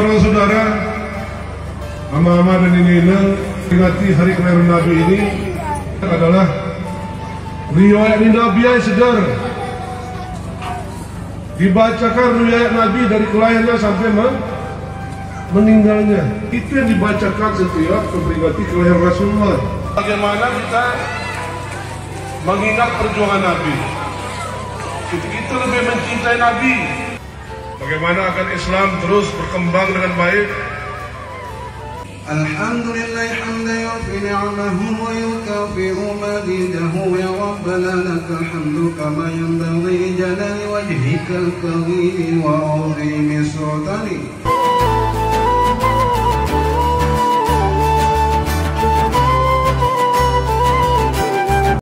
saudara-saudara, mama-mama dan nina, peringati hari kelahiran Nabi ini adalah riwayat Nabi yang sedar. Dibacakan riwayat Nabi dari kelahirannya sampai meninggalnya. Itu yang dibacakan setiap memperingati kelahiran Rasulullah. Bagaimana kita mengingat perjuangan Nabi? Kita lebih mencintai Nabi. Bagaimana agar Islam terus berkembang dengan baik? Alhamdulillah hamdan yufi ni'amahu wa yukafi'u madidahu ya Rabbana lakal hamdu kama yanbaghi li jalali wajhikal karim wa 'azimi sultanik.